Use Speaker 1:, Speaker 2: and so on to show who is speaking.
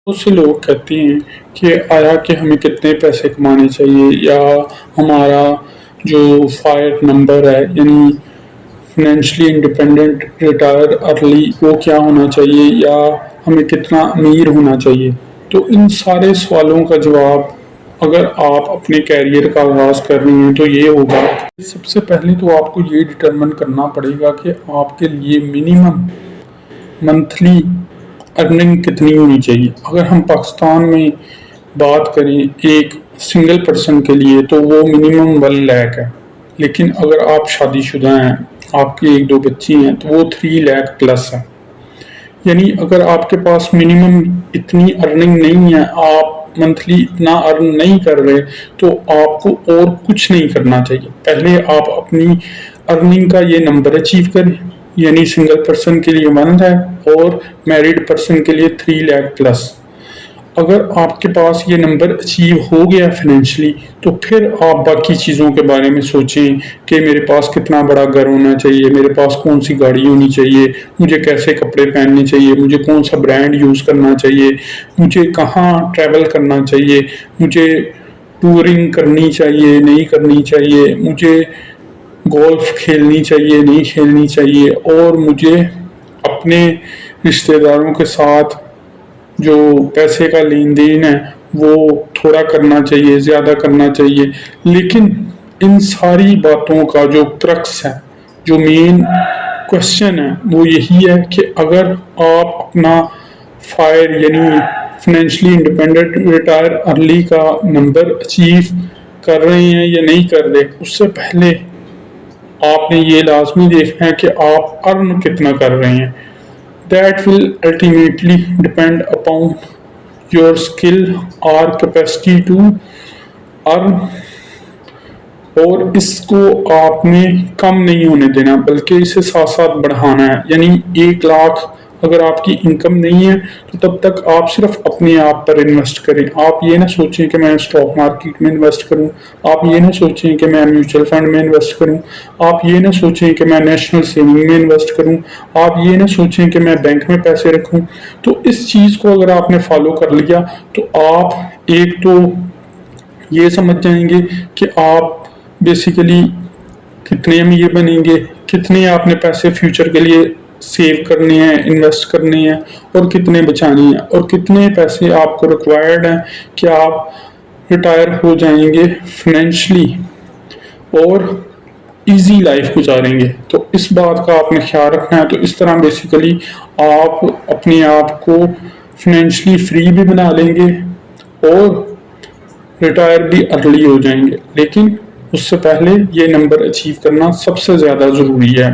Speaker 1: بہت سے لوگ کہتے ہیں کہ آیا کہ ہمیں کتنے پیسے کمانے چاہیے، یا ہمارا جو فائر نمبر ہے یعنی فنینشلی انڈیپینڈنٹ ریٹائر ارلی وہ کیا ہونا چاہیے، یا ہمیں کتنا امیر ہونا چاہیے۔ تو ان سارے سوالوں کا جواب اگر آپ اپنے کیریئر کا آغاز کر رہی ہیں تو یہ ہوگا، سب سے پہلے تو آپ کو یہ ڈٹرمن کرنا پڑے گا کہ آپ کے لیے منیمم منتھلی ارننگ کتنی ہونی چاہیے۔ اگر ہم پاکستان میں بات کریں ایک سنگل پرسن کے لیے تو وہ منیمم 1 لاکھ ہے، لیکن اگر آپ شادی شدہ ہیں، آپ کی 1-2 بچی ہیں تو وہ 3 لاکھ پلس ہے۔ یعنی اگر آپ کے پاس منیمم اتنی ارننگ نہیں ہے، آپ منتھلی اتنا ارن نہیں کر رہے، تو آپ کو اور کچھ نہیں کرنا چاہیے۔ پہلے آپ اپنی ارننگ کا یہ نمبر اچیو کریں، یعنی سنگل پرسن کے لیے 1 لاکھ اور میریڈ پرسن کے لیے 3 لاکھ پلس۔ اگر آپ کے پاس یہ نمبر اچیو ہو گیا فنینشلی، تو پھر آپ باقی چیزوں کے بارے میں سوچیں کہ میرے پاس کتنا بڑا گھر ہونا چاہیے، میرے پاس کون سی گاڑی ہونی چاہیے، مجھے کیسے کپڑے پہننے چاہیے، مجھے کون سا برانڈ یوز کرنا چاہیے، مجھے کہاں ٹریول کرنا چاہیے، مجھے ٹورنگ کرنی چاہیے نہیں کرنی چاہیے، مجھے گولف کھیلنی چاہیے نہیں کھیلنی چاہیے، اور مجھے اپنے رشتہ داروں کے ساتھ جو پیسے کا لین دین ہے وہ تھوڑا کرنا چاہیے زیادہ کرنا چاہیے۔ لیکن ان ساری باتوں کا جو کرکس ہے، جو مین کوشچن ہے، وہ یہی ہے کہ اگر آپ اپنا فائر یعنی فنینشلی انڈیپینڈنٹ ریٹائر ارلی کا نمبر اچیو کر رہے ہیں یا نہیں کر رہے، اس سے پہلے آپ نے یہ لازمی دیکھنا ہے کہ آپ ارن کتنا کر رہے ہیں۔ That will ultimately depend upon your skill or capacity to earn، اور اس کو آپ نے کم نہیں ہونے دینا بلکہ اسے ساتھ ساتھ بڑھانا ہے۔ یعنی 1 لاکھ اگر آپ کی انکم نہیں ہے تو تب تک آپ صرف اپنے آپ پر انویسٹ کریں۔ آپ یہ نہ سوچیں کہ میں اسٹاک مارکیٹ میں انویسٹ کروں، آپ یہ نہ سوچیں کہ میں میوچل فنڈ میں انویسٹ کروں، آپ یہ نہ سوچیں کہ میں نیشنل سیونگ میں انویسٹ کروں، آپ یہ نہ سوچیں کہ میں بینک میں پیسے رکھوں۔ تو اس چیز کو اگر آپ نے فالو کر لیا تو آپ ایک تو یہ سمجھ جائیں گے کہ آپ بیسیکلی کتنے امیر بنیں گے، کتنے آپ نے پیسے فیوچر کے لیے سیو کرنے ہیں، انویسٹ کرنے ہیں، اور کتنے بچانے ہیں، اور کتنے پیسے آپ کو ریکوائرڈ ہیں کہ آپ ریٹائر ہو جائیں گے فنینشلی اور ایزی لائف گزاریں گے۔ تو اس بات کا آپ نے خیال رکھنا ہے۔ تو اس طرح بیسیکلی آپ اپنے آپ کو فنینشلی فری بھی بنا لیں گے اور ریٹائر بھی ارلی ہو جائیں گے، لیکن اس سے پہلے یہ نمبر اچیو کرنا سب سے زیادہ ضروری ہے۔